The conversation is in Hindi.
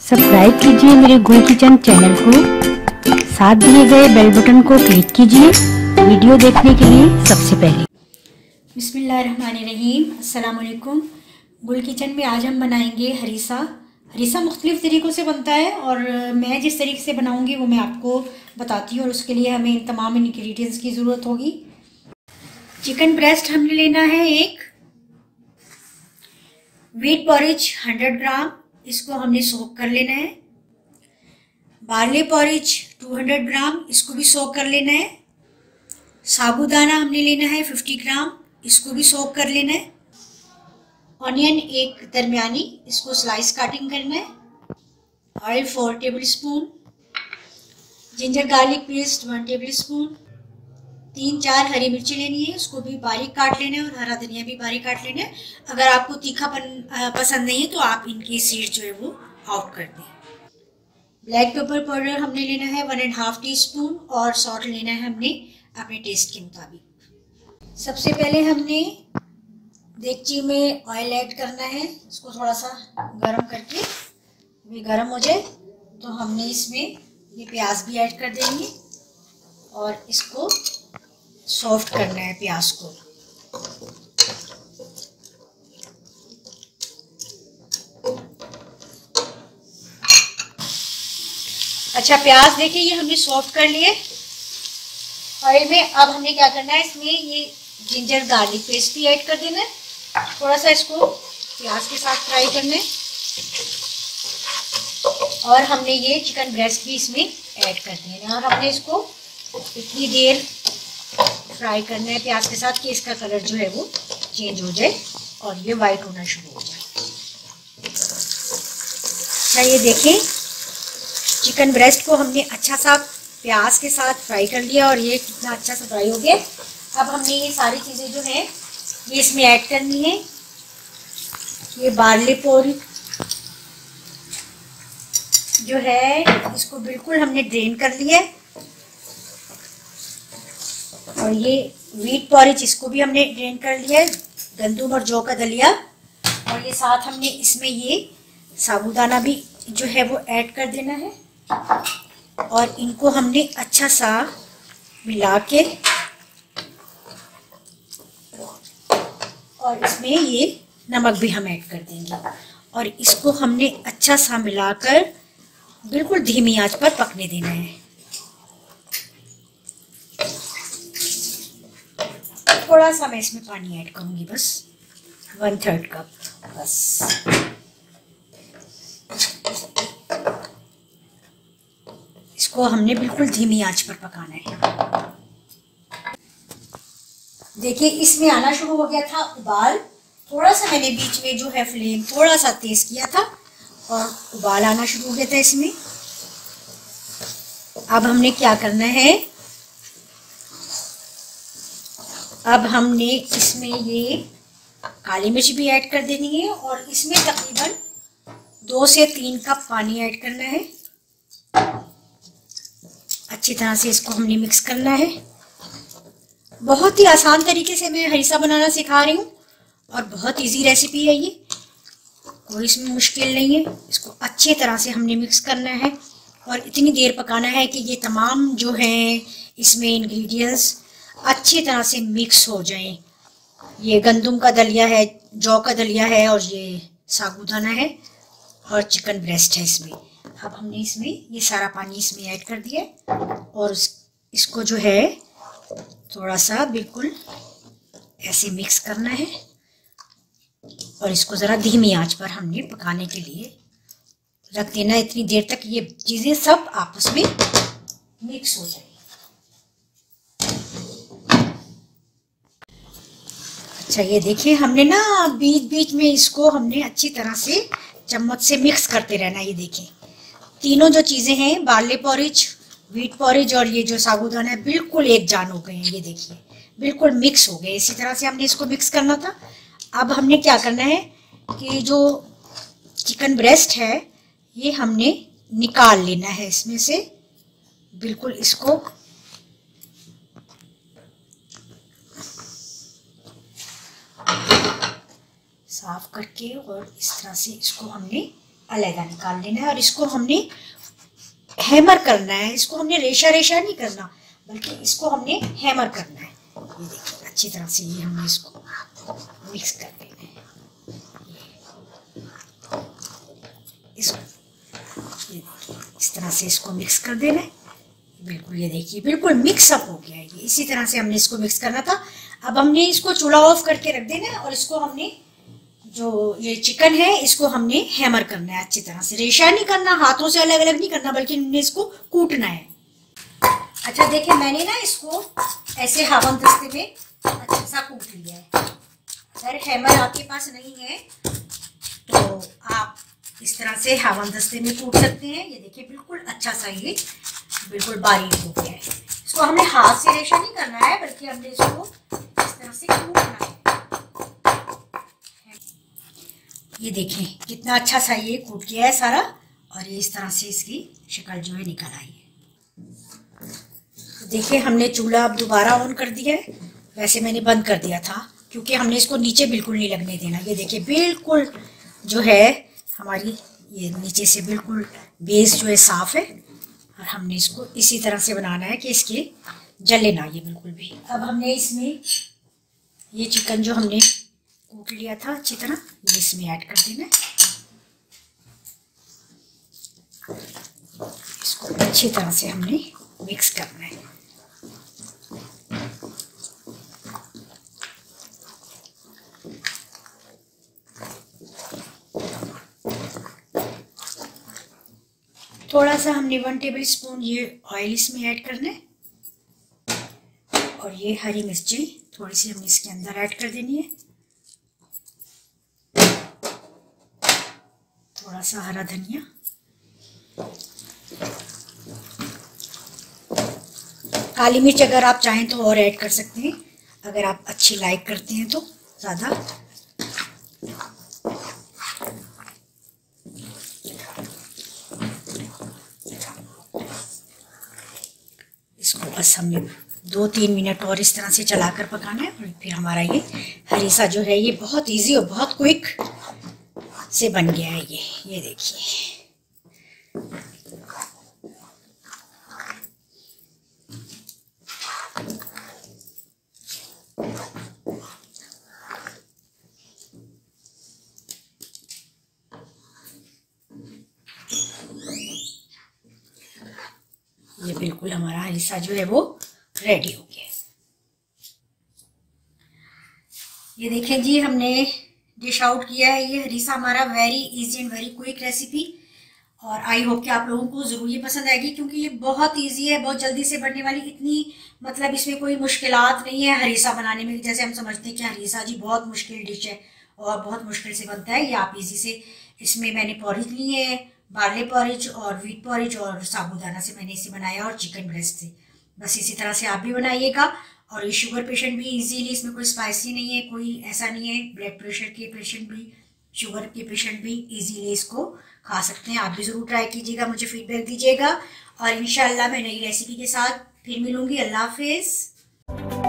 सब्सक्राइब कीजिए मेरे गुल किचन चैनल को, साथ दिए गए बेल बटन को क्लिक कीजिए वीडियो देखने के लिए सबसे पहले। बिस्मिल्लाहिर्रहमानिर्रहीम, अस्सलाम वालेकुम। गुल किचन में आज हम बनाएंगे हरीसा। हरीसा मुख्तलिफ़ तरीक़ों से बनता है और मैं जिस तरीके से बनाऊंगी वो मैं आपको बताती हूँ। और उसके लिए हमें इन तमाम इंग्रेडिएंट्स की ज़रूरत होगी। चिकन ब्रेस्ट हमने लेना है एक, व्हीट पॉरिज 100 ग्राम, इसको हमने सोक कर लेना है। बार्ले पॉरिज 200 ग्राम, इसको भी सोक कर लेना है। साबूदाना हमने लेना है 50 ग्राम, इसको भी सोक कर लेना है। ऑनियन एक दरमियानी, इसको स्लाइस काटिंग करना है। Oil 4 table spoon, ginger garlic paste 1 table spoon, 3-4 हरी मिर्ची लेनी है, उसको भी बारीक काट लेना है और हरा धनिया भी बारीक काट लेना है। अगर आपको तीखापन पसंद नहीं है तो आप इनकी सीड जो है वो आउट कर दें। ब्लैक पेपर पाउडर हमने लेना है 1.5 टीस्पून और सॉल्ट लेना है हमने अपने टेस्ट के मुताबिक। सबसे पहले हमने देगची में ऑयल ऐड करना है, इसको थोड़ा सा गर्म करके, ये गर्म हो जाए तो हमने इसमें ये प्याज भी ऐड कर देंगे और इसको सॉफ्ट करना है प्याज को। अच्छा, प्याज देखिए ये हमने सॉफ्ट कर लिए ऑयल में। अब हमने क्या करना है, इसमें ये जिंजर गार्लिक पेस्ट भी ऐड कर देना है। थोड़ा सा इसको प्याज के साथ फ्राई करना है और हमने ये चिकन ब्रेस्ट भी इसमें ऐड कर देना है और हमने इसको इतनी देर फ्राई करना है प्याज के साथ कि इसका कलर जो है वो चेंज हो जाए और ये वाइट होना शुरू हो जाए। अच्छा, ये देखें चिकन ब्रेस्ट को हमने अच्छा सा प्याज के साथ फ्राई कर लिया और ये कितना अच्छा सा फ्राई हो गया। अब हमने ये सारी चीज़ें जो है ये इसमें ऐड करनी है। ये बार्ले पोरी जो है इसको बिल्कुल हमने ड्रेन कर लिया है और ये व्हीट पॉरिज इसको भी हमने ड्रेन कर लिया है, गंदुम और जौ का दलिया। और ये साथ हमने इसमें ये साबूदाना भी जो है वो ऐड कर देना है और इनको हमने अच्छा सा मिला के और इसमें ये नमक भी हम ऐड कर देंगे और इसको हमने अच्छा सा मिलाकर बिल्कुल धीमी आंच पर पकने देना है। थोड़ा सा मैं इसमें पानी ऐड करूंगी, बस 1/3 कप बस। इसको हमने बिल्कुल धीमी आंच पर पकाना है। देखिए इसमें आना शुरू हो गया था उबाल। थोड़ा सा मैंने बीच में जो है फ्लेम थोड़ा सा तेज किया था और उबाल आना शुरू हो गया था इसमें। अब हमने क्या करना है, अब हमने इसमें ये काली मिर्च भी ऐड कर देनी है और इसमें तकरीबन 2 से 3 कप पानी ऐड करना है। अच्छी तरह से इसको हमने मिक्स करना है। बहुत ही आसान तरीके से मैं हरीसा बनाना सिखा रही हूँ और बहुत इजी रेसिपी है ये, कोई इसमें मुश्किल नहीं है। इसको अच्छी तरह से हमने मिक्स करना है और इतनी देर पकाना है कि ये तमाम जो हैं इसमें इंग्रेडिएंट्स अच्छी तरह से मिक्स हो जाएं। ये गंदुम का दलिया है, जौ का दलिया है और ये साबूदाना है और चिकन ब्रेस्ट है इसमें। अब हमने इसमें ये सारा पानी इसमें ऐड कर दिया और इसको जो है थोड़ा सा बिल्कुल ऐसे मिक्स करना है और इसको ज़रा धीमी आंच पर हमने पकाने के लिए रख देना इतनी देर तक ये चीज़ें सब आपस में मिक्स हो जाए। अच्छा, ये देखिए हमने ना बीच बीच में इसको हमने अच्छी तरह से चम्मच से मिक्स करते रहना। ये देखिए तीनों जो चीज़ें हैं, बार्ले पॉरिज, व्हीट पॉरिज और ये जो साबूदाना है, बिल्कुल एक जान हो गए हैं। ये देखिए बिल्कुल मिक्स हो गए। इसी तरह से हमने इसको मिक्स करना था। अब हमने क्या करना है कि जो चिकन ब्रेस्ट है ये हमने निकाल लेना है इसमें से, बिल्कुल इसको साफ करके और इस तरह से इसको हमने अलग निकाल लेना है और इसको हमने हैमर करना है। इसको हमने रेशा रेशा नहीं करना, बल्कि इसको हमने हैमर करना है। ये देखिए अच्छी तरह से ये हमने इसको मिक्स कर देना है। इसको ये देखिए इस तरह से इसको मिक्स कर देना है। बिल्कुल ये देखिए बिल्कुल मिक्स अप हो गया है ये। इसी तरह से हमने इसको मिक्स करना था। अब हमने इसको चूल्हा ऑफ करके रख देना है और इसको हमने जो ये चिकन है इसको हमने हैमर करना है अच्छी तरह से। रेशा नहीं करना, हाथों से अलग अलग नहीं करना, बल्कि हमने इसको कूटना है। अच्छा देखिए मैंने ना इसको ऐसे हवन दस्ते में अच्छा सा कूट लिया है। अगर हैमर आपके पास नहीं है तो आप इस तरह से हवन दस्ते में कूट सकते हैं। ये देखिए बिल्कुल अच्छा सा ये बिल्कुल बारीक हो गया है। इसको हमें हाथ से रेशा नहीं करना है, बल्कि हमने इसको इस तरह से कूटना है। ये देखें कितना अच्छा सा ये कूट गया है सारा, और ये इस तरह से इसकी शक्ल जो है निकल आई है। तो देखिए हमने चूल्हा अब दोबारा ऑन कर दिया है। वैसे मैंने बंद कर दिया था क्योंकि हमने इसको नीचे बिल्कुल नहीं लगने देना। ये देखिए बिल्कुल जो है हमारी ये नीचे से बिल्कुल बेस जो है साफ है, और हमने इसको इसी तरह से बनाना है कि इसके जले ना ये बिल्कुल भी। अब हमने इसमें ये चिकन जो हमने कूट लिया था अच्छी तरह ये इसमें ऐड कर देना है। इसको अच्छी तरह से हमने मिक्स करना है। थोड़ा सा हमने 1 टेबल स्पून ये ऑयल इसमें ऐड करना है, और ये हरी मिर्ची थोड़ी सी हमने इसके अंदर ऐड कर देनी है। थोड़ा सा हरा धनिया, काली मिर्च अगर आप चाहें तो और ऐड कर सकते हैं, अगर आप अच्छी लाइक करते हैं तो ज़्यादा। इसको बस हमने 2-3 मिनट और इस तरह से चलाकर पकाना है, और फिर हमारा ये हरीसा जो है ये बहुत इजी और बहुत क्विक से बन गया है। ये देखिए ये बिल्कुल हमारा हरीसा जो है वो रेडी हो गया है। ये देखें जी हमने डिश आउट किया है ये हरीसा हमारा। Very easy and very quick recipe, और आई होप कि आप लोगों को ज़रूर ये पसंद आएगी, क्योंकि ये बहुत इजी है, बहुत जल्दी से बनने वाली। इतनी मतलब इसमें कोई मुश्किलात नहीं है हरीसा बनाने में। जैसे हम समझते हैं कि हरीसा जी बहुत मुश्किल डिश है और बहुत मुश्किल से बनता है, ये आप इजी से। इसमें मैंने पॉरेज लिए है, बार्ले पॉरेज और व्हीट पॉरेज, और साबूदाना से मैंने इसे बनाया, और चिकन ब्रेस्ट से। बस इसी तरह से आप भी बनाइएगा। और ये शुगर पेशेंट भी इजीली, इसमें कोई स्पाइसी नहीं है, कोई ऐसा नहीं है। ब्लड प्रेशर के पेशेंट भी, शुगर के पेशेंट भी इजीली इसको खा सकते हैं। आप भी ज़रूर ट्राई कीजिएगा, मुझे फीडबैक दीजिएगा, और इंशाल्लाह मैं नई रेसिपी के साथ फिर मिलूंगी। अल्लाह हाफिज़।